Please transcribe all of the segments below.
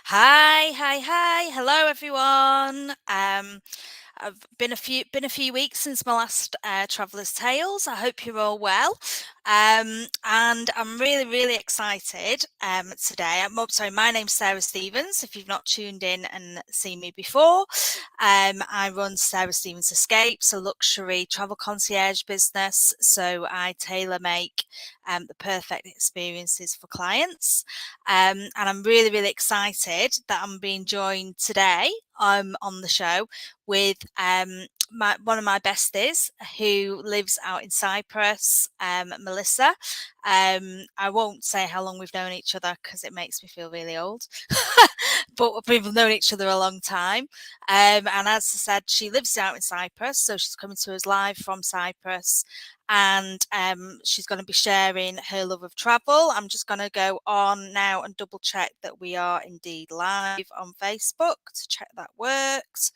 Hi. Hello, everyone. I've been a few weeks since my last Traveller's Tales. I hope you're all well. And I'm really excited today. Sorry, my name's Sarah Stevens. If you've not tuned in and seen me before, I run Sarah Stevens Escapes, a luxury travel concierge business. So I tailor make the perfect experiences for clients. And I'm really excited that I'm being joined today on the show with one of my besties who lives out in Cyprus, Melissa. I won't say how long we've known each other because it makes me feel really old, but we've known each other a long time. And as I said, she lives out in Cyprus, so she's coming to us live from Cyprus. And she's going to be sharing her love of travel. I'm just going to go on now and double check that we are indeed live on Facebook to check that works.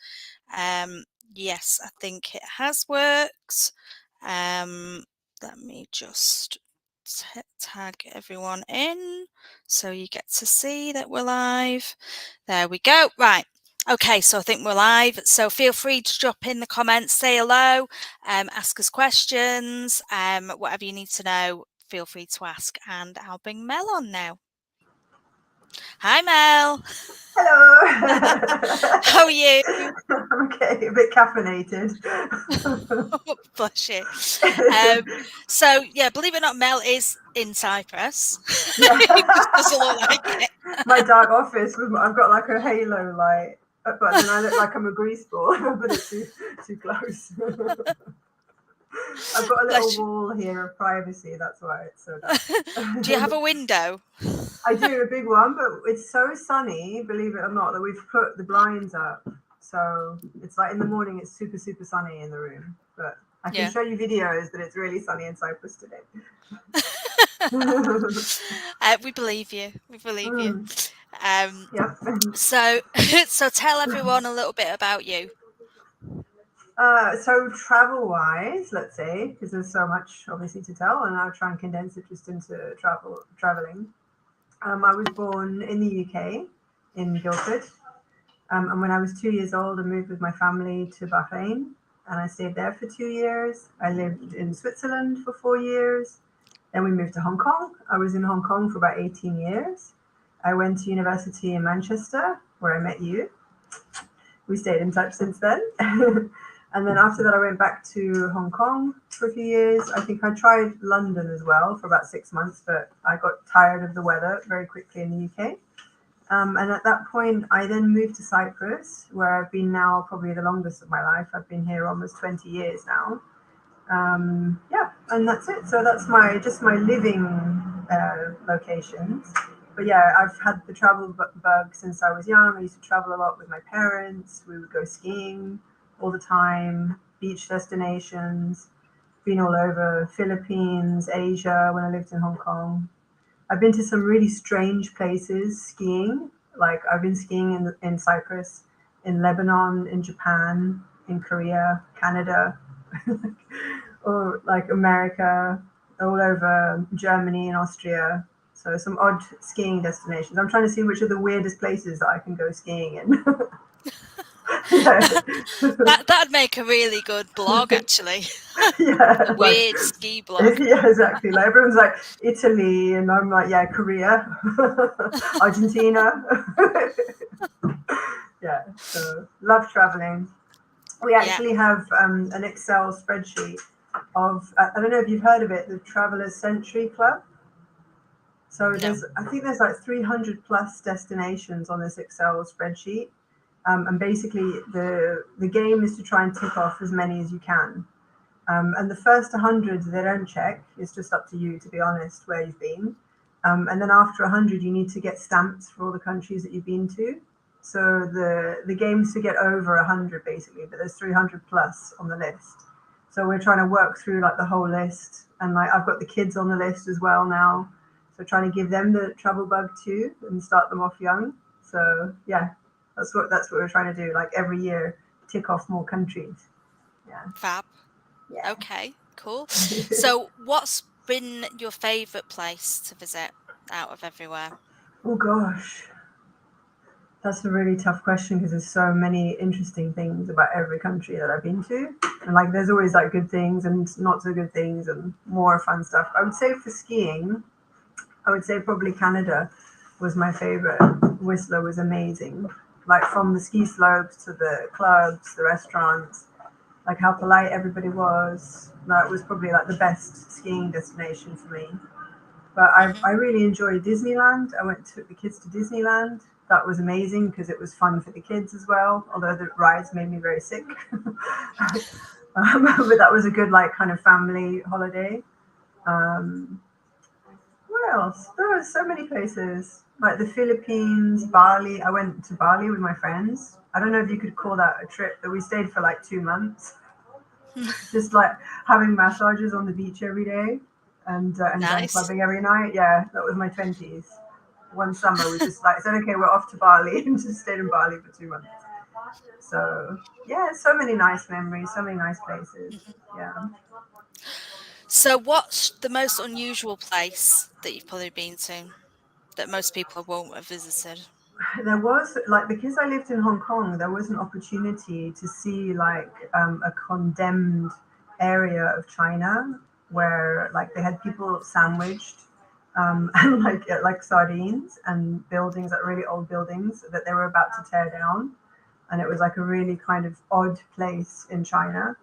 Yes, I think it has worked. Let me just tag everyone in so you get to see that we're live. There we go. Right. Okay, so I think we're live. So feel free to drop in the comments, say hello, ask us questions, whatever you need to know, feel free to ask. And I'll bring Mel on now. Hi, Mel. Hello. How are you? I'm okay, a bit caffeinated. Bless you. So yeah, believe it or not, Mel is in Cyprus. Yeah. It just doesn't look like it. My dark office, I've got like a halo light, but then I look like I'm a grease ball. I put it too close. I've got a little Bless you. wall here of privacy. That's why it's so dark. Do you have a window? I do, a big one, but it's so sunny, believe it or not, that we've put the blinds up. So it's like in the morning, it's super sunny in the room. But I can Yeah. show you videos that it's really sunny in Cyprus today. We believe you. We believe you. Yep. So so tell everyone a little bit about you. So travel-wise, let's say, because there's so much obviously to tell, and I'll try and condense it just into traveling. I was born in the UK, in Guildford, and when I was 2 years old, I moved with my family to Bahrain, and I stayed there for 2 years. I lived in Switzerland for 4 years. Then we moved to Hong Kong. I was in Hong Kong for about 18 years. I went to university in Manchester, where I met you. We stayed in touch since then. And then after that, I went back to Hong Kong for a few years. I think I tried London as well for about 6 months, but I got tired of the weather very quickly in the UK. And at that point, I then moved to Cyprus, where I've been now probably the longest of my life. I've been here almost 20 years now. Yeah, and that's it. So that's my living locations. But yeah, I've had the travel bug since I was young. I used to travel a lot with my parents. We would go skiing all the time, beach destinations, been all over Philippines, Asia when I lived in Hong Kong. I've been to some really strange places skiing. Like I've been skiing in Cyprus, in Lebanon, in Japan, in Korea, Canada, or like America, all over Germany and Austria. So some odd skiing destinations. I'm trying to see which are the weirdest places that I can go skiing in. Yeah. That'd make a really good blog, actually. A Yeah, like weird ski blog. yeah, exactly. Like everyone's like Italy, and I'm like, yeah, Korea, Argentina. Yeah, so love traveling. We Yeah. actually have an Excel spreadsheet of I don't know if you've heard of it, the Travelers Century Club. So No. I think there's like 300 plus destinations on this Excel spreadsheet, and basically the game is to try and tick off as many as you can. And the first 100 they don't check. It's just up to you, to be honest, where you've been. And then after 100, you need to get stamps for all the countries that you've been to. So the game's to get over 100 basically, but there's 300 plus on the list. So we're trying to work through like the whole list, and like I've got the kids on the list as well now. So trying to give them the travel bug too and start them off young. So yeah, that's what we're trying to do. Like every year, tick off more countries. Yeah. Fab. Yeah. Okay, cool. So what's been your favourite place to visit out of everywhere? Oh gosh. That's a really tough question because there's so many interesting things about every country that I've been to. And like there's always like good things and not so good things and more fun stuff. I would say for skiing, I would say probably Canada was my favorite. Whistler was amazing. Like from the ski slopes to the clubs, the restaurants, like how polite everybody was. That was probably like the best skiing destination for me. But I really enjoyed Disneyland. I took the kids to Disneyland. That was amazing because it was fun for the kids as well, although the rides made me very sick. But that was a good like kind of family holiday. Um, where else? There were so many places like the Philippines, Bali. I went to Bali with my friends. I don't know if you could call that a trip, but we stayed for like 2 months, just like having massages on the beach every day and going Nice. clubbing every night. Yeah, that was my 20s. One summer we just like said, okay, we're off to Bali and just stayed in Bali for 2 months. So yeah, so many nice memories, so many nice places. Yeah. So what's the most unusual place that you've probably been to that most people won't have visited? There was like because I lived in Hong Kong, there was an opportunity to see like a condemned area of China where like they had people sandwiched and like sardines and buildings, like really old buildings that they were about to tear down, and it was like a really kind of odd place in China.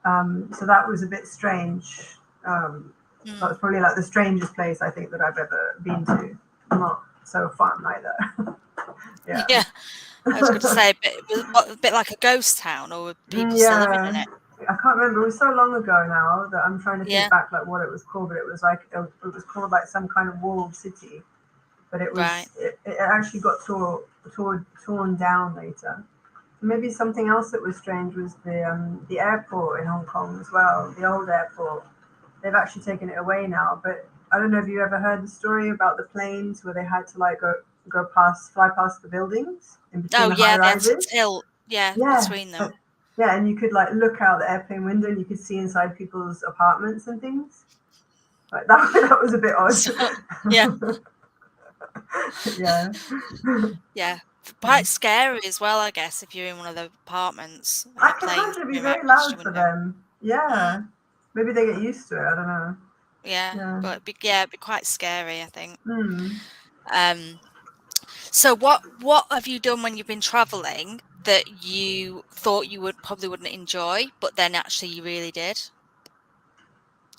So that was a bit strange. That was probably like the strangest place I think that I've ever been to. Not so fun either. Yeah. Yeah, I was going to say a bit like a ghost town, or were people still living in Yeah. it? I can't remember. It was so long ago now that I'm trying to think Yeah, back like what it was called, but it was like it was called like some kind of walled city. But right. it actually got torn down later. Maybe something else that was strange was the airport in Hong Kong as well, the old airport. They've actually taken it away now, but I don't know if you ever heard the story about the planes where they had to like fly past the buildings in between Oh the high yeah, they had to rises. tilt. Yeah, Yeah, between them. yeah, and you could like look out the airplane window and you could see inside people's apartments and things. Like that, that was a bit odd. So, yeah, Yeah. yeah, quite scary as well, I guess, if you're in one of the apartments and I the can plane's imagine it'd be coming right very past loud your for window. them. Yeah. Maybe they get used to it. I don't know. Yeah, Yeah. but it'd be quite scary, I think. Hmm. Um, so what have you done when you've been traveling that you thought you wouldn't enjoy, but then actually you really did?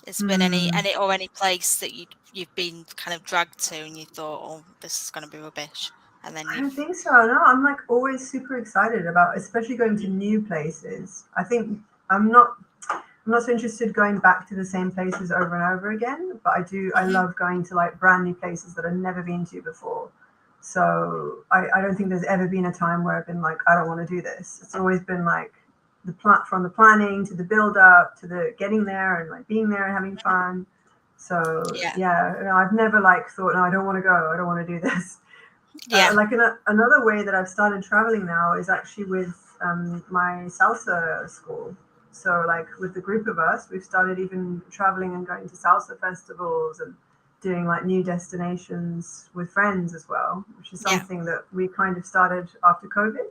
Has there been any Hmm. any place that you've been kind of dragged to and you thought, oh, this is going to be rubbish, and then I don't you've think so. No, I'm like always super excited about, especially going to new places. I think I'm not I'm not so interested going back to the same places over and over again, but I Mhm. love going to like brand new places that I've never been to before. So I don't think there's ever been a time where I've been like, I don't want to do this. It's always been like from the planning to the build up to the getting there and like being there and having fun. So Yeah, yeah, I've never like thought, no, I don't want to go. I don't want to do this. yeah, Like another way that I've started traveling now is actually with my salsa school. So like with the group of us, we've started even traveling and going to salsa festivals and doing like new destinations with friends as well, which is yeah, something that we kind of started after COVID.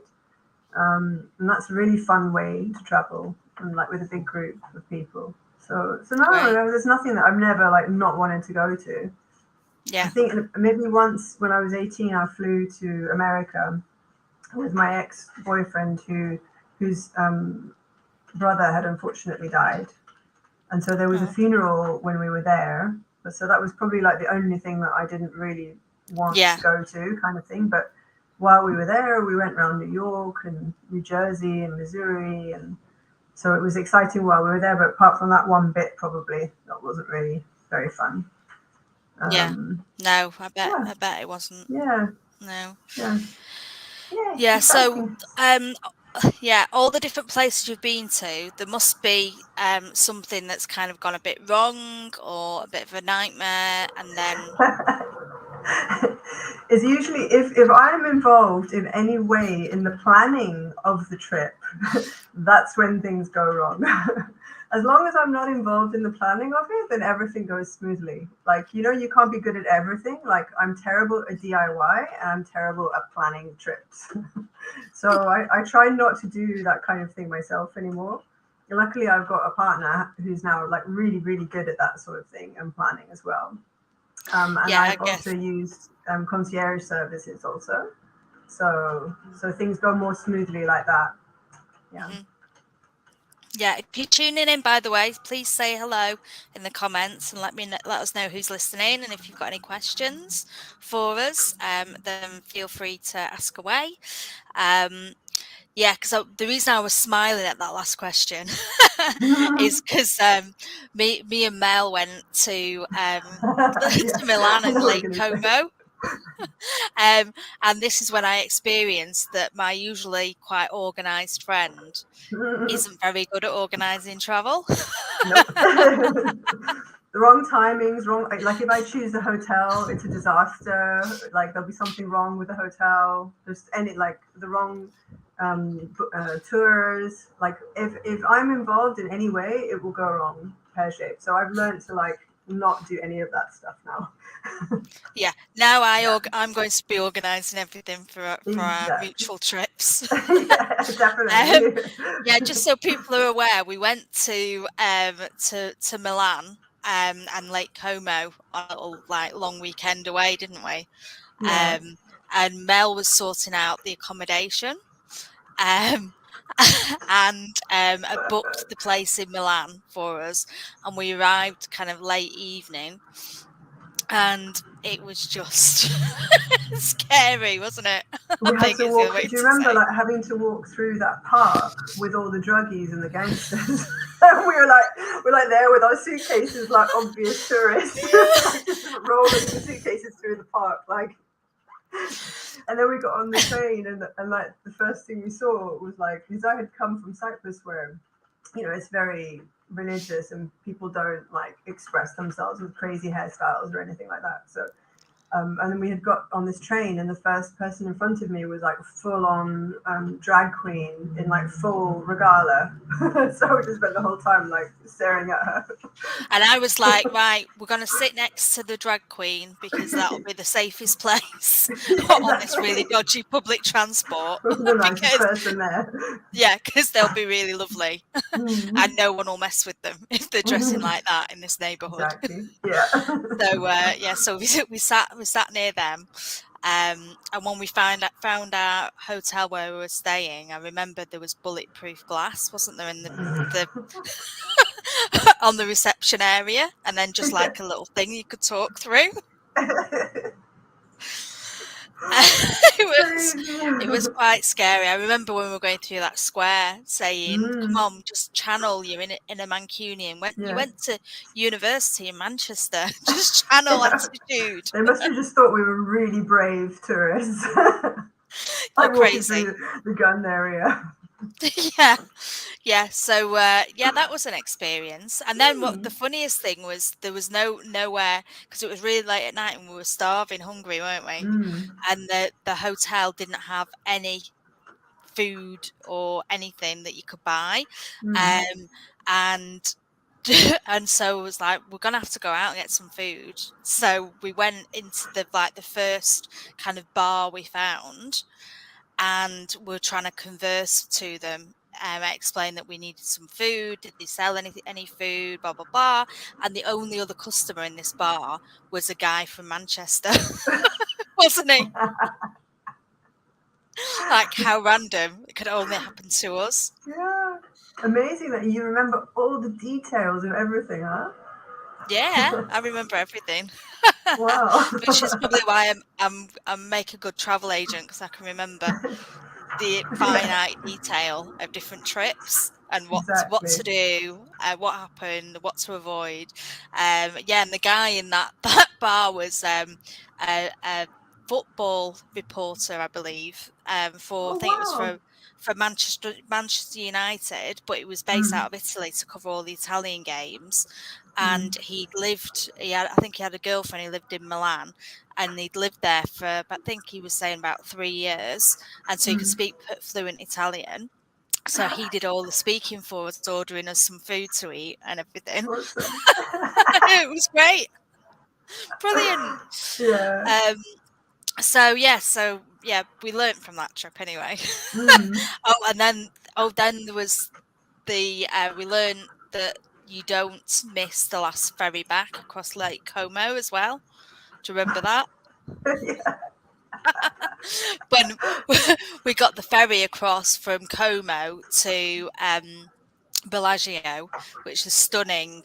And that's a really fun way to travel and like with a big group of people. So no, great. there's nothing that I've never like not wanted to go to. I Yeah. think maybe once when I was 18, I flew to America with my ex-boyfriend whose brother had unfortunately died. And so there was a Oh, funeral when we were there. So that was probably like the only thing that I didn't really want yeah, to go to, kind of thing. But while we were there, we went around New York and New Jersey and Missouri. And so it was exciting while we were there. But apart from that one bit, probably that wasn't really very fun. yeah. Um, No, yeah, I bet it wasn't. yeah, No. yeah. Yeah, Yeah, so exciting. um yeah, all the different places you've been to, there must be something that's kind of gone a bit wrong or a bit of a nightmare, and then It's usually if I'm involved in any way in the planning of the trip, that's when things go wrong. as long as I'm not involved in the planning of it, then everything goes smoothly. Like, you know, you can't be good at everything. Like, I'm terrible at DIY and I'm terrible at planning trips. So I try not to do that kind of thing myself anymore. And luckily, I've got a partner who's now like really, really good at that sort of thing and planning as well. And Yeah, I I've also guess. used concierge services also. So things go more smoothly like that. Yeah. Mhm. Yeah, if you're tuning in, by the way, please say hello in the comments and let us know who's listening. And if you've got any questions for us, then feel free to ask away. Yeah, because the reason I was smiling at that last question is because me and Mel went to Yeah, to Milan I and know what Lake you're gonna say. Como. And this is when I experienced that my usually quite organised friend isn't very good at organising travel. Nope. The wrong timings, wrong. Like if I choose a hotel, it's a disaster. Like there'll be something wrong with the hotel. There's any like the wrong tours. Like if I'm involved in any way, it will go wrong pear shaped. So I've learned to like not do any of that stuff now. Yeah, now Yeah, I'm going to be organising everything for our exactly. mutual trips. Yeah, um, definitely. yeah, just so people are aware, we went to Milan and Lake Como on a little like long weekend away, didn't we? Yeah. And Mel was sorting out the accommodation. Um, and I booked the place in Milan for us, and we arrived kind of late evening, and it was just scary, wasn't it? I We had think to is the other walk. way Do you to remember say. like having to walk through that park with all the druggies and the gangsters? we're like there with our suitcases like obvious tourists, like just rolling the suitcases through the park, like. And then we got on the train, and like the first thing we saw was like because I had come from Cyprus, where you know it's very religious and people don't like express themselves with crazy hairstyles or anything like that. So and then we had got on this train, and the first person in front of me was like full on drag queen in like full regala. So we just spent the whole time like staring at her. And I was like, right, we're going to sit next to the drag queen because that'll be the safest place Yeah, on this really exactly. dodgy public transport. The nicest Because, person there. yeah, because they'll be really lovely. And no one will mess with them if they're dressing like that in this neighbourhood. Exactly. Yeah. So yeah, so we sat near them, and when we found our hotel where we were staying, I remember there was bulletproof glass, wasn't there, in the on the reception area, and then just like a little thing you could talk through. It was Crazy. quite scary. I remember when we were going through that square saying, "Come Mm, on, just channel you in a Mancunian. You yeah. went to university in Manchester, just channel Yeah. attitude. They must have just thought we were really brave tourists. You're Like walking crazy." through the gun area. Yeah, yeah. So yeah, that was an experience. And then what the Mm, funniest thing was there was nowhere because it was really late at night and we were starving, hungry, weren't we? mm, And the hotel didn't have any food or anything that you could buy, mm, um, and and so it was like we're gonna have to go out and get some food. So we went into the first kind of bar we found, and we're trying to converse to them. I explained that we needed some food. Did they sell any food? Blah blah blah. And the only other customer in this bar was a guy from Manchester, wasn't he? Like how random! It could only happen to us. yeah. Amazing that you remember all the details of everything, huh? Yeah, I remember everything. Wow. Which is probably why I'm make a good travel agent because I can remember the Yeah, finite detail of different trips and what exactly. to do, what happened, what to avoid. Yeah, and the guy in that bar was a football reporter, I believe, for I Oh, think it was wow. for Manchester United, but it was based Mm, out of Italy to cover all the Italian games. mm, And I think he had a girlfriend. He lived in Milan, and he'd lived there for, I think he was saying about 3 years, and so he could mm, speak fluent Italian. So he did all the speaking for us, ordering us some food to eat and everything. Awesome. It was great. Brilliant. Yeah. So yeah, we learnt from that trip anyway. Mm. Then there was the we learned that you don't miss the last ferry back across Lake Como as well. Do you remember that? Yeah. When we got the ferry across from Como to Bellagio, which is stunning,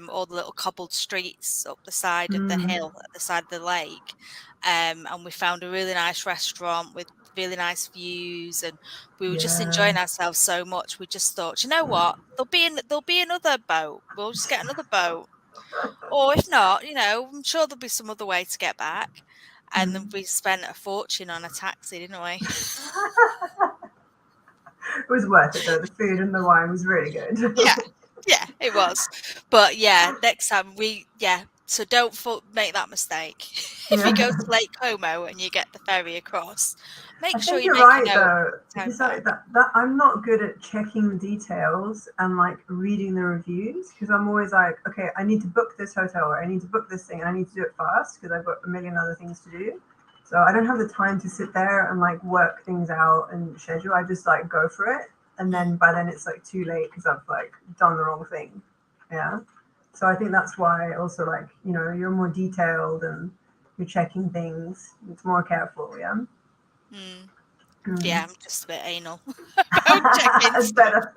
all the little cobbled streets up the side of the Mm. hill at the side of the lake. And we found a really nice restaurant with really nice views, and we were just Yeah. enjoying ourselves so much. We just thought, you know what, there'll be another boat. We'll just get another boat, or if not, I'm sure there'll be some other way to get back. And then Mm. we spent a fortune on a taxi, didn't we? It was worth it though. The food and the wine was really good. Yeah, it was. But yeah, next time so don't make that mistake. If you go Yeah. to Lake Como and you get the ferry across, I make sure think you you're make a right note of though, the time because back. that I'm not good at checking details and like reading the reviews, because I'm always like, okay, I need to book this hotel or I need to book this thing and I need to do it fast because I've got a million other things to do. So I don't have the time to sit there and like work things out and schedule. I just like go for it, and then by then it's like too late because I've like done the wrong thing. Yeah. So I think that's why also like, you're more detailed and you're checking things. It's more careful. Yeah. Mm. Mm. Yeah, I'm just a bit anal about It's better.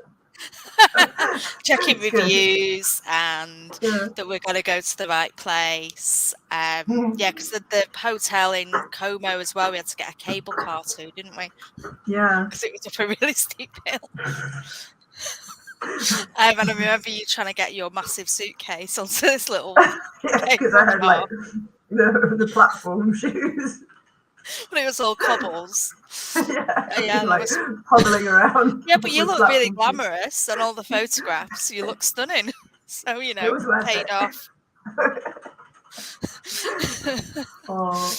checking It's good. reviews and Yeah. that we're going to go to the right place. Mm. Yeah, because the hotel in Como as well, we had to get a cable car to, didn't we? Yeah. Because it was up a really steep hill. And I remember you trying to get your massive suitcase onto this little Yeah, because cable I had car, like the platform shoes. but it was all cobbles. Yeah, Yeah, that like was. hobbling around Yeah, but you with look really platform shoes. glamorous on all the photographs. You look stunning. So, It was worth paid it. off. Oh,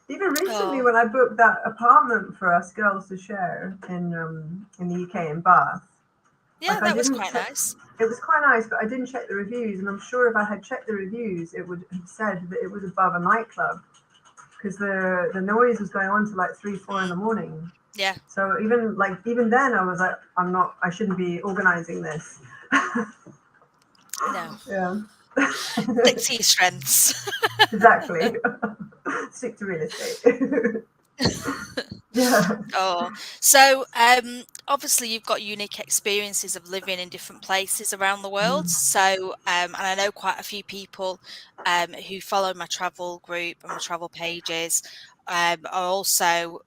even recently Oh, when I booked that apartment for us girls to share in the UK in Bath, yeah, like I that was didn't quite check. nice. It was quite nice, but I didn't check the reviews, and I'm sure if I had checked the reviews, it would have said that it was above a nightclub, because the noise was going on to like 3-4 in the morning. Yeah, So even then I was like, I shouldn't be organizing this. no. Yeah. Stick to your strengths. Exactly. Stick to real estate. Yeah. Oh, so obviously you've got unique experiences of living in different places around the world. Mm. So, and I know quite a few people who follow my travel group and my travel pages are also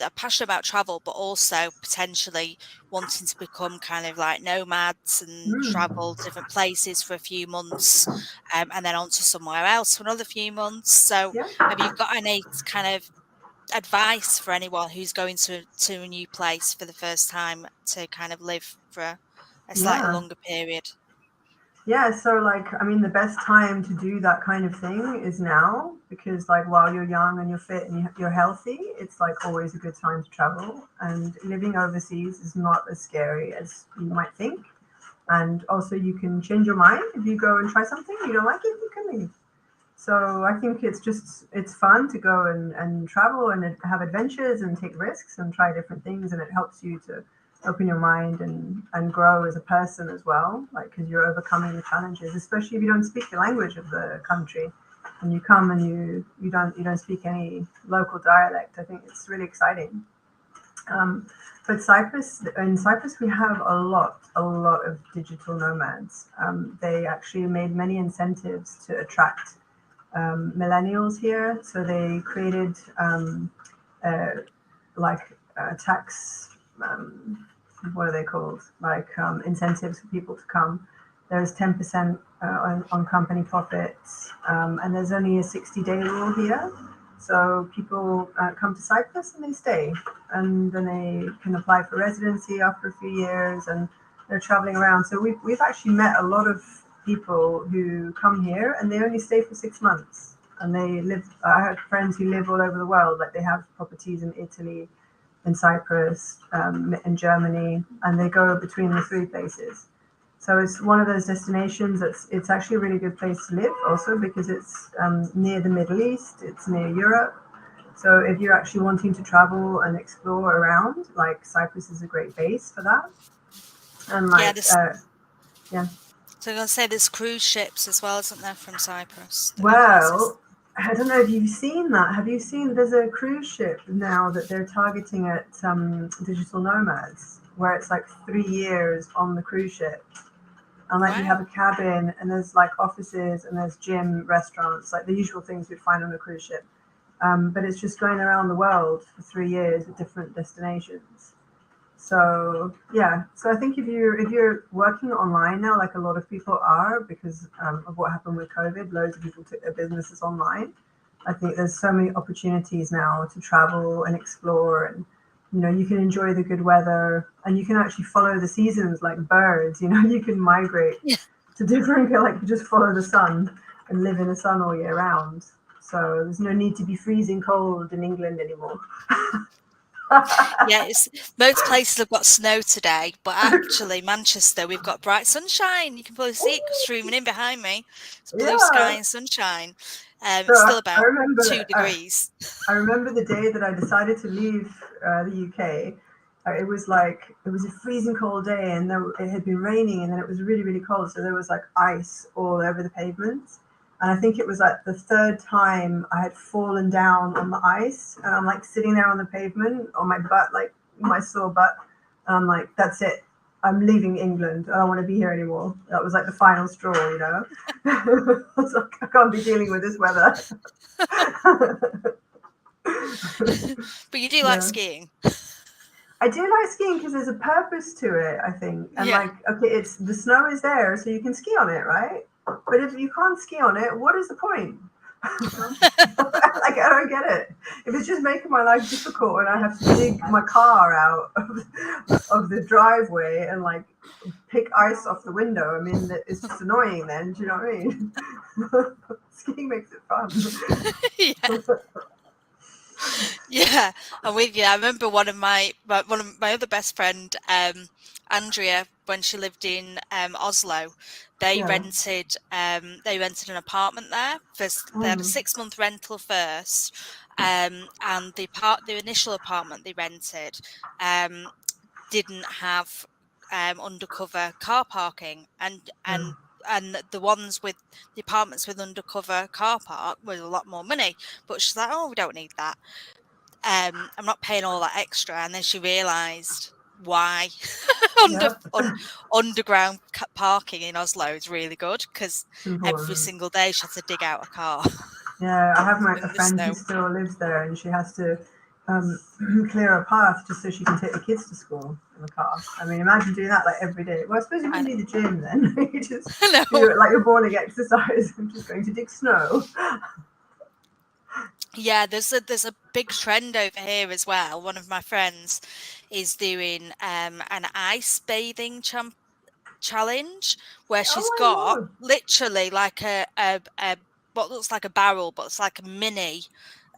are passionate about travel, but also potentially wanting to become kind of like nomads and Mm. travel to different places for a few months, and then on to somewhere else for another few months. So, Yeah. have you got any kind of advice for anyone who's going to a new place for the first time to kind of live for a slightly Yeah. longer period? Yeah, so like I mean the best time to do that kind of thing is now, because like while you're young and you're fit and you're healthy, it's like always a good time to travel, and living overseas is not as scary as you might think. And also you can change your mind if you go and try something you don't like it, you can leave. So I think it's fun to go and travel and have adventures and take risks and try different things, and it helps you to open your mind and grow as a person as well, like because you're overcoming the challenges, especially if you don't speak the language of the country and you come and you don't speak any local dialect. I think it's really exciting. But in Cyprus we have a lot of digital nomads. They actually made many incentives to attract millennials here. So they created uh, tax, what are they called? Like incentives for people to come. There's 10% on company profits, and there's only a 60-day rule here. So people come to Cyprus and they stay, and then they can apply for residency after a few years, and they're traveling around. So we've actually met a lot of people who come here and they only stay for 6 months, and they live. I have friends who live all over the world. Like they have properties in Italy, in Cyprus, in Germany, and they go between the three places. So it's one of those destinations it's actually a really good place to live also because it's near the Middle East, it's near Europe. So if you're actually wanting to travel and explore around, like Cyprus is a great base for that. And like, yeah. So I'm going to say there's cruise ships as well, isn't there, from Cyprus? Well, I don't know if you've seen that. Have you seen there's a cruise ship now that they're targeting at digital nomads, where it's like 3 years on the cruise ship. And like you have a cabin and there's like offices and there's gym, restaurants, like the usual things you'd find on a cruise ship. But it's just going around the world for 3 years at different destinations. So yeah, so I think if you're working online now, like a lot of people are, because of what happened with COVID, loads of people took their businesses online. I think there's so many opportunities now to travel and explore, and you can enjoy the good weather, and you can actually follow the seasons like birds. You can migrate to different, like you just follow the sun and live in the sun all year round. So there's no need to be freezing cold in England anymore. Yeah, most places have got snow today, but actually Manchester, we've got bright sunshine. You can probably see it streaming in behind me. It's blue sky and sunshine. It's still about 2 degrees. I remember the day that I decided to leave the UK. It was a freezing cold day, and it had been raining, and then it was really, really cold. So there was like ice all over the pavements. And I think it was like the third time I had fallen down on the ice, and I'm like sitting there on the pavement on my butt, like my sore butt. And I'm like, that's it. I'm leaving England. I don't want to be here anymore. That was like the final straw, I was like, I can't be dealing with this weather. But you do like skiing. I do like skiing because there's a purpose to it, I think. And like, okay, it's the snow is there, so you can ski on it, right? But if you can't ski on it, what is the point? Like, I don't get it. If it's just making my life difficult and I have to dig my car out of the driveway and like pick ice off the window, I mean, it's just annoying then. Do you know what I mean? Skiing makes it fun. Yeah, I'm with you. I remember one of my other best friend, Andrea, when she lived in Oslo, they rented an apartment there. They had a 6-month rental first, and the initial apartment they rented didn't have undercover car parking, and the apartments with undercover car park was a lot more money. But she's like, oh, we don't need that. I'm not paying all that extra. And then she realised why underground parking in Oslo is really good, because every single day she has to dig out a car. Yeah, I have a friend who still lives there, and she has to clear a path just so she can take the kids to school in the car. I mean, imagine doing that like every day. Well, I suppose you can do the gym then. You just do it like your morning exercise. I'm just going to dig snow. Yeah, there's a big trend over here as well. One of my friends is doing an ice bathing challenge where she's got literally like a what looks like a barrel, but it's like a mini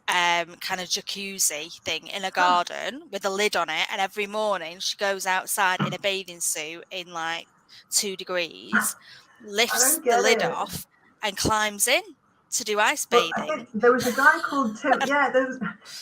kind of jacuzzi thing in a garden with a lid on it, and every morning she goes outside in a bathing suit in like 2 degrees, lifts the lid off and climbs in to do ice bathing. I think there was a guy called Tim. Yeah,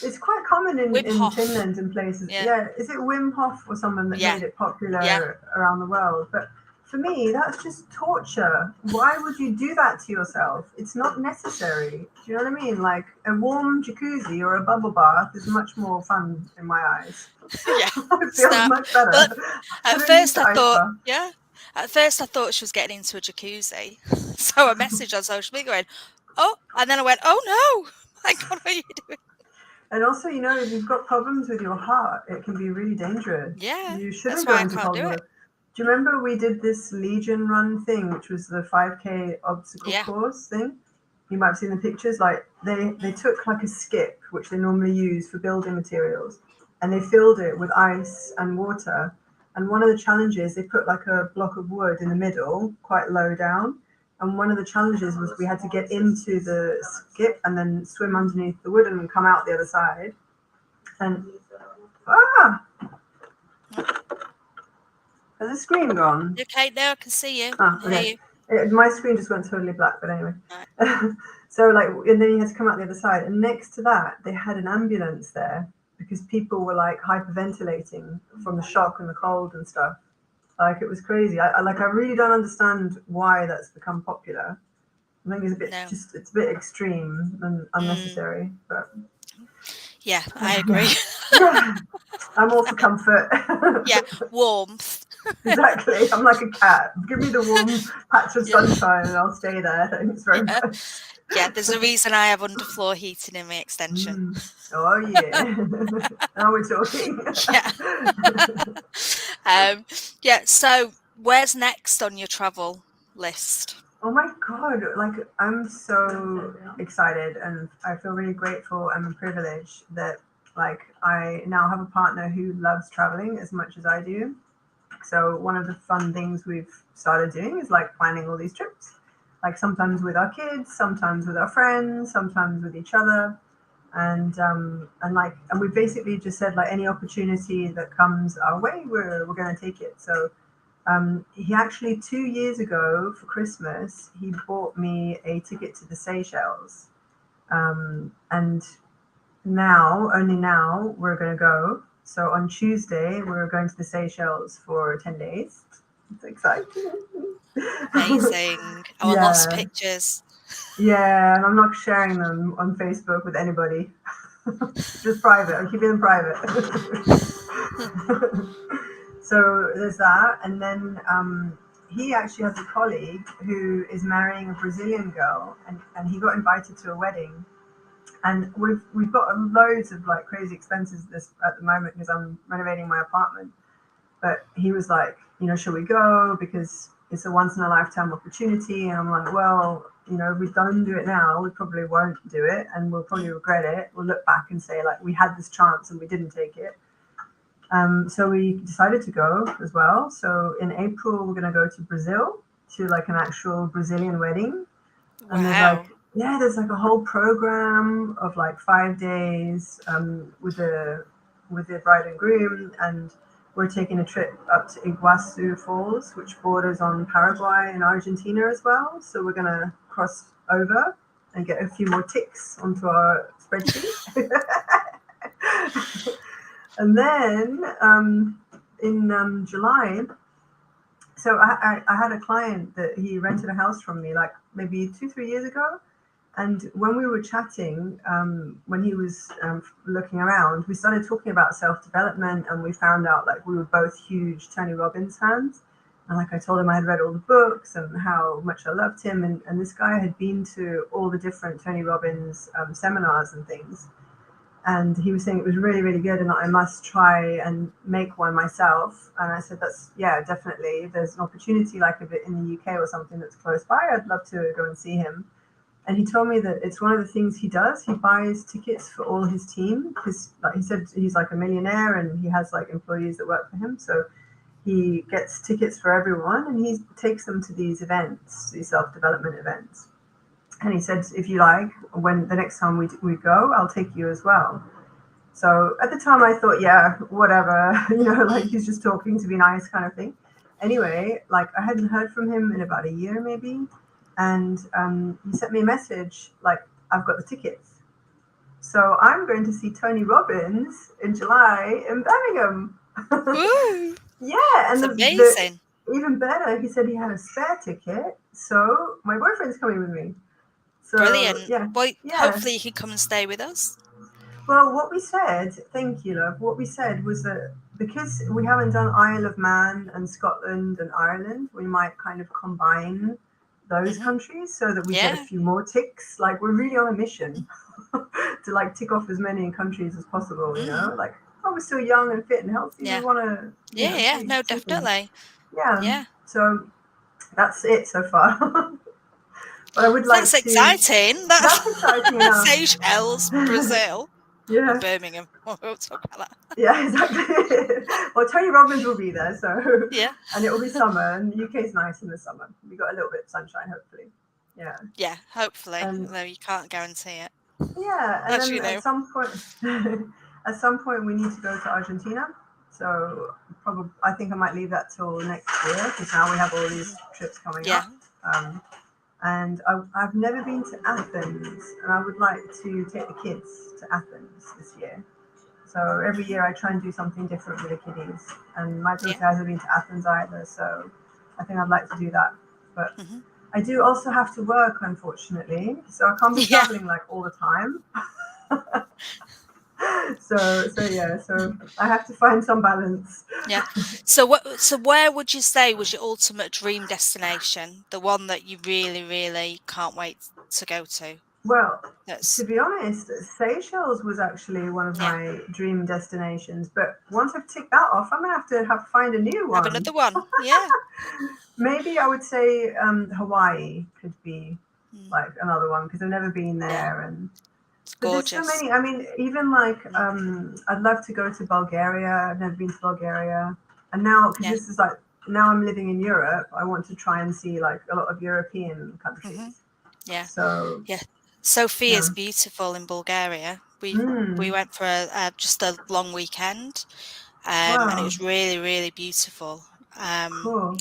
it's quite common in Finland and places. Yeah, is it Wim Hof or someone that made it popular around the world? But for me, that's just torture. Why would you do that to yourself? It's not necessary. Do you know what I mean? Like a warm jacuzzi or a bubble bath is much more fun in my eyes. Yeah, it feels much better. But at first I thought she was getting into a jacuzzi. So I messaged on social media going, oh, and then I went, oh no, my God, what are you doing? And also, if you've got problems with your heart, it can be really dangerous. Yeah, you shouldn't go into cold water. Do you remember we did this Legion run thing, which was the 5K obstacle course thing? You might have seen the pictures. Like they took like a skip, which they normally use for building materials, and they filled it with ice and water. And one of the challenges, they put like a block of wood in the middle, quite low down. And one of the challenges was we had to get into the skip and then swim underneath the wood and come out the other side. And Ah! Has the screen gone? Okay, now I can see you. Ah, I can hear okay. you. My screen just went totally black, but anyway. Right. So like, and then he had to come out the other side, and next to that, they had an ambulance there because people were like hyperventilating from the shock and the cold and stuff. Like it was crazy. I really don't understand why that's become popular. I think it's a bit No. it's a bit extreme and Mm. unnecessary. But Yeah, I agree. yeah, I'm all for comfort. Yeah, warmth. Exactly. I'm like a cat. Give me the warm patch of Yeah. sunshine and I'll stay there. Thanks very Yeah. much. Yeah, there's a reason I have underfloor heating in my extension. Oh yeah. Now we're talking. Yeah. Yeah, so where's next on your travel list? Oh my god, like I'm so excited and I feel really grateful and privileged that like I now have a partner who loves traveling as much as I do. So one of the fun things we've started doing is like planning all these trips. Like sometimes with our kids, sometimes with our friends, sometimes with each other. And we basically just said like any opportunity that comes our way, we're gonna take it. So he actually 2 years ago for Christmas, he bought me a ticket to the Seychelles. And only now, we're going to go. So on Tuesday, we're going to the Seychelles for 10 days. It's exciting. Amazing. I want lots of Yeah. pictures. Yeah, and I'm not sharing them on Facebook with anybody. Just private. I'm keeping them private. So there's that. And then he actually has a colleague who is marrying a Brazilian girl, and he got invited to a wedding. And we've got loads of like crazy expenses at the moment because I'm renovating my apartment. But he was like, should we go because it's a once in a lifetime opportunity? And I'm like, well, if we don't do it now, we probably won't do it, and we'll probably regret it. We'll look back and say like we had this chance and we didn't take it. So we decided to go as well. So in April we're gonna go to Brazil to like an actual Brazilian wedding. And Wow. there's like a whole program of like 5 days with the bride and groom, and we're taking a trip up to Iguazu Falls, which borders on Paraguay and Argentina as well. So we're gonna cross over and get a few more ticks onto our spreadsheet. And then in July, so I had a client that he rented a house from me like maybe 2-3 years ago. And when we were chatting, when he was looking around, we started talking about self-development, and we found out like we were both huge Tony Robbins fans. And like I told him I had read all the books and how much I loved him. And this guy had been to all the different Tony Robbins seminars and things. And he was saying it was really, really good and that I must try and make one myself. And I said, definitely. If there's an opportunity like if it in the UK or something that's close by, I'd love to go and see him. And he told me that it's one of the things he does. He buys tickets for all his team because, like he said, he's like a millionaire and he has like employees that work for him. So he gets tickets for everyone and he takes them to these events, these self-development events. And he said, if you like, when the next time we go, I'll take you as well. So at the time I thought, yeah, whatever, like he's just talking to be nice kind of thing. Anyway, like I hadn't heard from him in about a year maybe. And he sent me a message like, I've got the tickets. So I'm going to see Tony Robbins in July in Birmingham. Woo! Yeah, and It's amazing. Even better, he said he had a spare ticket. So my boyfriend's coming with me. So, Brilliant. Yeah, Well, yeah. hopefully he can come and stay with us. Well, what we said, thank you, love. What we said was that because we haven't done Isle of Man and Scotland and Ireland, we might kind of combine those countries so that we get a few more ticks. Like we're really on a mission to like tick off as many countries as possible. Like we're still young and fit and healthy. Yeah. We want to. Yeah. No, see things. definitely. Yeah. Yeah. So that's it so far. But I would like That's to. exciting. That's exciting enough. Seychelles, Brazil. Yeah. Or Birmingham. We'll talk about that. Yeah, exactly. Well, Tony Robbins will be there, so Yeah. And it will be summer, and the UK is nice in the summer. We got a little bit of sunshine, hopefully. Yeah. Yeah, hopefully. Although you can't guarantee it. Yeah, and As then you know. at some point, At some point, we need to go to Argentina. So probably, I think I might leave that till next year because now we have all these trips coming Yeah. up. And I've never been to Athens, and I would like to take the kids to Athens this year. So every year I try and do something different with the kiddies. And my daughter hasn't been to Athens either, so I think I'd like to do that. But I do also have to work, unfortunately, so I can't be traveling like all the time. So I have to find some balance. Yeah. So where would you say was your ultimate dream destination? The one that you really, really can't wait to go to? Well, That's to be honest, Seychelles was actually one of my dream destinations. But once I've ticked that off, I'm gonna have to find a new one. Have another one. Yeah. Maybe I would say Hawaii could be like another one because I've never been there, and It's but gorgeous. there's so many. I mean, even like I'd love to go to Bulgaria. I've never been to Bulgaria, and now because this is like now I'm living in Europe, I want to try and see like a lot of European countries. Yeah. So Sofia's beautiful in Bulgaria. We went for just a long weekend, and it was really, really beautiful. Cool.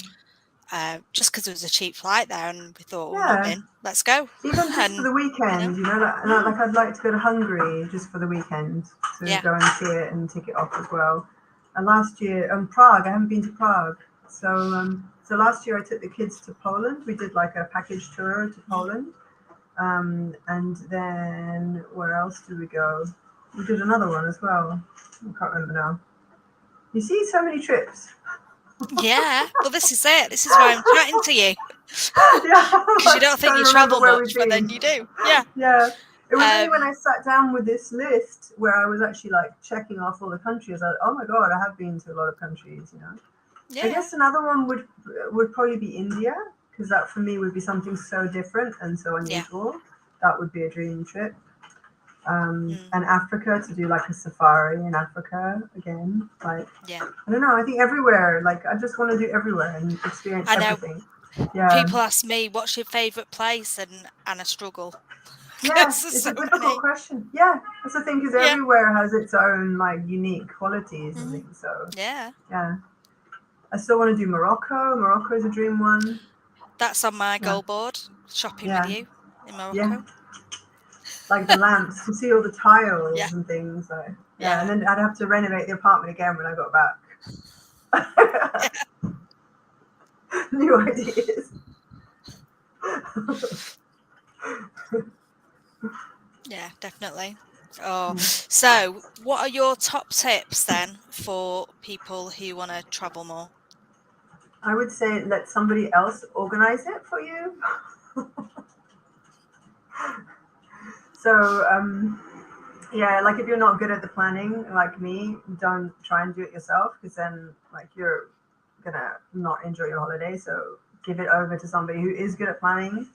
Just because it was a cheap flight there, and we thought, well, not in, let's go. Even just for the weekend, like I'd like to go to Hungary just for the weekend to go and see it and tick it off as well. And last year, Prague, I haven't been to Prague. So last year I took the kids to Poland. We did like a package tour to Poland. And then where else did we go? We did another one as well. I can't remember now. You see so many trips. Yeah, well, this is it. This is why I'm chatting to you. Because you don't think you travel much, but then you do. Yeah. Yeah. It was only when I sat down with this list where I was actually like checking off all the countries. Like, oh my god, I have been to a lot of countries. Yeah. I guess another one would probably be India, because that for me would be something so different and so unusual. That would be a dream trip. And Africa, to do like a safari in Africa again. Like, I don't know. I think everywhere. Like, I just want to do everywhere and experience everything. Yeah. People ask me, "What's your favourite place?" and I struggle. Yeah, it's a difficult question. Yeah, that's the thing, because everywhere has its own like unique qualities and things. So yeah. I still want to do Morocco. Morocco is a dream one. That's on my goal board. Shopping with you in Morocco. Yeah. Like the lamps, to see all the tiles and things. So, and then I'd have to renovate the apartment again when I got back. New ideas. Yeah, definitely. Oh, so what are your top tips then for people who want to travel more? I would say let somebody else organize it for you. So, like if you're not good at the planning, like me, don't try and do it yourself, because then like you're gonna not enjoy your holiday. So give it over to somebody who is good at planning.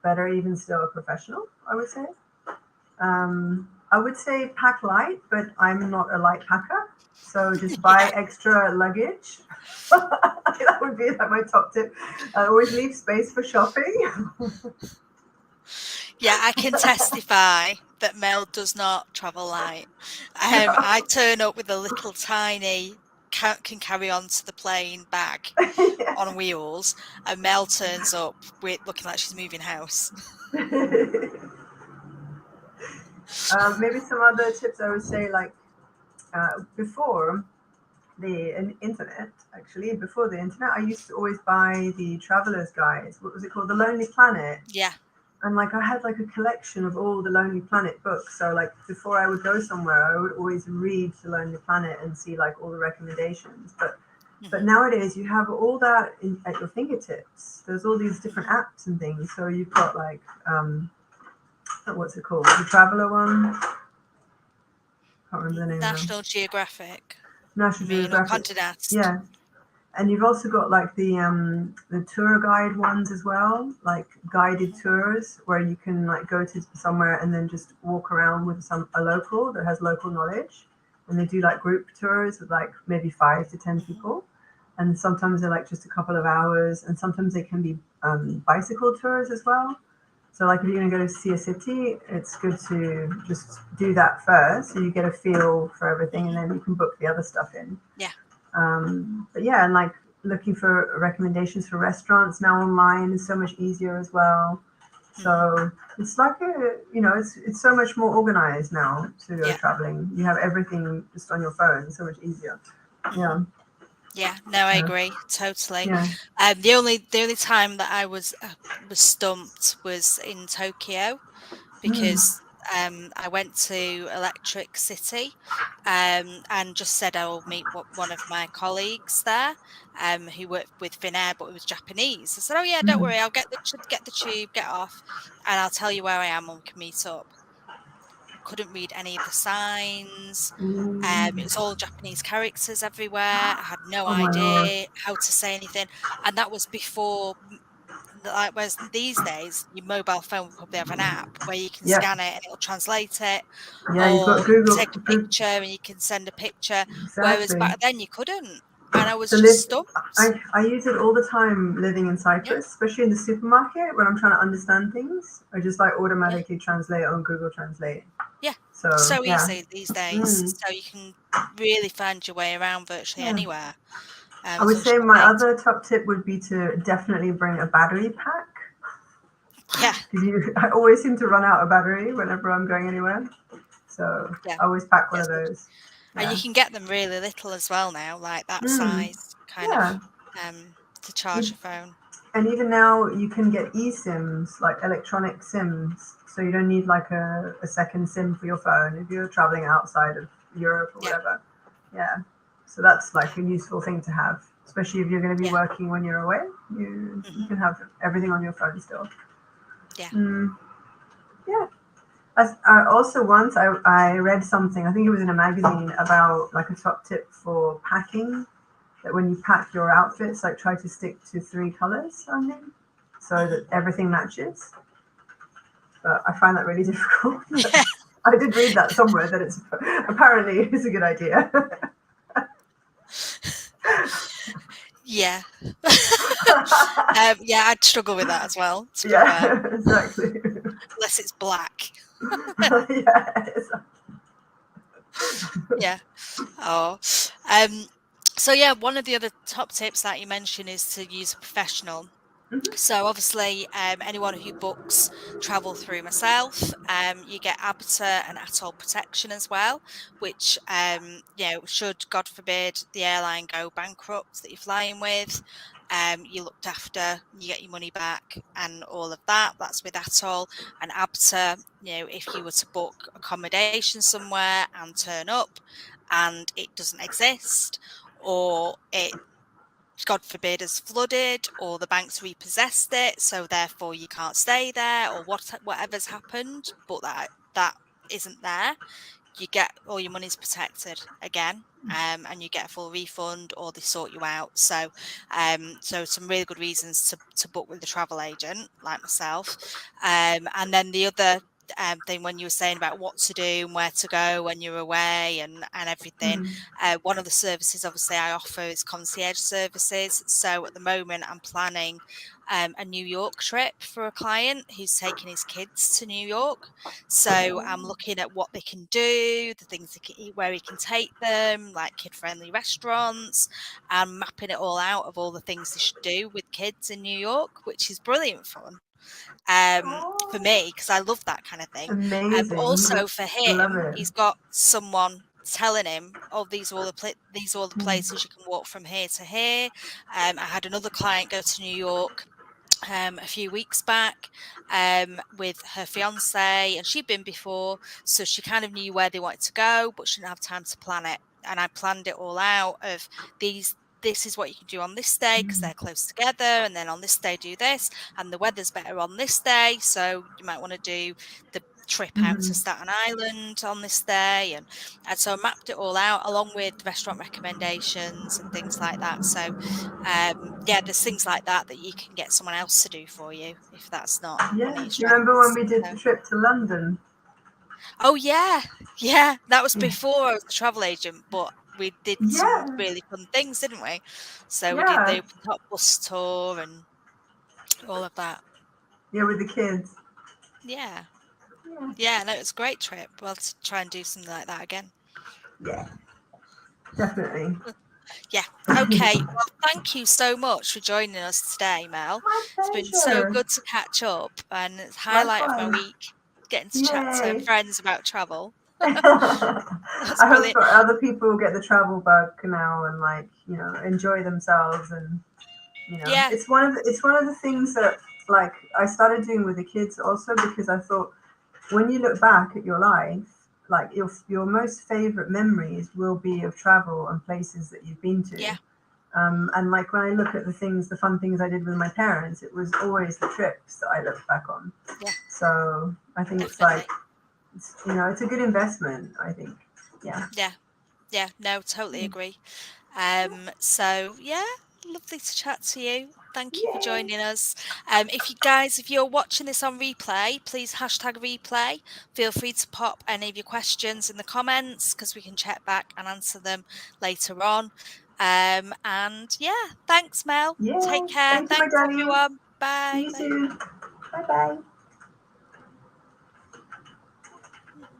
Better even still a professional, I would say. I would say pack light, but I'm not a light packer. So just buy extra luggage. That would be like my top tip. Always leave space for shopping. Yeah, I can testify that Mel does not travel light. I turn up with a little tiny can carry on to the plane bag on wheels, and Mel turns up with looking like she's moving house. Maybe some other tips I would say, like before the internet, I used to always buy the Traveler's Guides. What was it called? The Lonely Planet. Yeah. And like I had like a collection of all the Lonely Planet books. So like before I would go somewhere, I would always read the Lonely Planet and see like all the recommendations. But nowadays you have all that at your fingertips. There's all these different apps and things. So you've got like what's it called? The Traveler one. Can't remember the name. National Geographic. National Geographic. Yeah. And you've also got like the tour guide ones as well, like guided tours where you can like go to somewhere and then just walk around with a local that has local knowledge. And they do like group tours with like maybe 5 to 10 people. And sometimes they're like just a couple of hours, and sometimes they can be bicycle tours as well. So like if you're going to go to see a city, it's good to just do that first, so you get a feel for everything, and then you can book the other stuff in. Yeah. But yeah, and like looking for recommendations for restaurants now online is so much easier as well. So it's like it's so much more organized now to go traveling. You have everything just on your phone, so much easier. Yeah. Yeah, no, I agree totally. Yeah. The only time that I was stumped was in Tokyo, because I went to Electric City, and just said I will meet one of my colleagues there, who worked with Finnair, but it was Japanese. I said, "Oh yeah, don't worry, I'll get the tube, get off, and I'll tell you where I am and we can meet up." Couldn't read any of the signs. It was all Japanese characters everywhere. I had no Oh my lord. idea how to say anything, and that was before. Like, whereas these days, your mobile phone will probably have an app where you can Yeah. scan it and it'll translate it, Yeah, you've got or you Google. can take a picture and you can send a picture. Whereas Exactly. back then you couldn't, and I was So just stumped. I use it all the time living in Cyprus, Yeah. especially in the supermarket when I'm trying to understand things. I just like automatically translate it on Google Translate. Yeah, So yeah. easy these days. So you can really find your way around virtually anywhere. I As would long as say you've got my data. other top tip would be to definitely bring a battery pack. Yeah. I always seem to run out of battery whenever I'm going anywhere. So Yeah. I always pack one Yes, of those. and you can get them really little as well now, like that size kind Yeah. of to charge your phone. And even now you can get eSIMs, like electronic SIMs. So you don't need like a second SIM for your phone if you're traveling outside of Europe or whatever. Yeah. So that's like a useful thing to have, especially if you're going to be working when you're away. You can have everything on your phone still. Yeah. Yeah. Also once I read something, I think it was in a magazine, about like a top tip for packing, that when you pack your outfits, like try to stick to 3 colors only, so that everything matches. But I find that really difficult. I did read that somewhere, that it's apparently is a good idea. Yeah. Yeah, I'd struggle with that as well, to be fair. Exactly. Unless it's black. Yeah. Oh. So yeah, one of the other top tips that you mentioned is to use a professional. So obviously, anyone who books travel through myself, you get ABTA and atoll protection as well, which should, God forbid, the airline go bankrupt that you're flying with, you're looked after, you get your money back, and all of that. That's with atoll. And ABTA, if you were to book accommodation somewhere and turn up and it doesn't exist, or it, God forbid, has flooded, or the bank's repossessed it, so therefore you can't stay there, or whatever's happened, but that isn't there, you get all your money's protected again, and you get a full refund, or they sort you out. So some really good reasons to book with a travel agent like myself. And then the other thing, when you were saying about what to do and where to go when you're away and everything, one of the services obviously I offer is concierge services. So at the moment I'm planning a New York trip for a client who's taking his kids to New York. So I'm looking at what they can do, the things they can eat, where he can take them, like kid-friendly restaurants, and mapping it all out of all the things they should do with kids in New York, which is brilliant fun for me, because I love that kind of thing. But also for him, he's got someone telling him, "Oh, these are all the places you can walk from here to here." I had another client go to New York a few weeks back with her fiance, and she'd been before, so she kind of knew where they wanted to go, but she didn't have time to plan it. And I planned it all out of this is what you can do on this day because they're close together, and then on this day do this, and the weather's better on this day, so you might want to do the trip out to Staten Island on this day, and so I mapped it all out along with restaurant recommendations and things like that. So there's things like that you can get someone else to do for you if that's not one of your Do you remember when strengths. we did the trip to London? Oh yeah, that was before I was a travel agent, but we did some really fun things, didn't we? So we did the top bus tour and all of that. Yeah, with the kids. Yeah. Yeah. Yeah, no, it was a great trip. Well, to try and do something like that again. Yeah, definitely. Yeah. Okay. Well, thank you so much for joining us today, Mel. My It's been so pleasure. good to catch up, and it's a highlight of my Likewise. week, getting to chat to Yay. friends about travel. That's I hope brilliant. for other people will get the travel bug now and like, enjoy themselves and Yeah. it's one of the things that like I started doing with the kids also because I thought when you look back at your life, like your most favorite memories will be of travel and places that you've been to. Yeah. And like when I look at the fun things I did with my parents, it was always the trips that I look back on. Yeah. So I think it's like, Definitely. it's a good investment, I think. Yeah. Yeah. Yeah. No, totally Mm. agree. So yeah, lovely to chat to you. Thank you for Yay. joining us. If you're watching this on replay, please hashtag replay. Feel free to pop any of your questions in the comments because we can check back and answer them later on. And yeah, thanks, Mel. Take Yay. care. Thank you, my Thanks, darling. everyone. See Bye. you Bye. soon. Bye bye.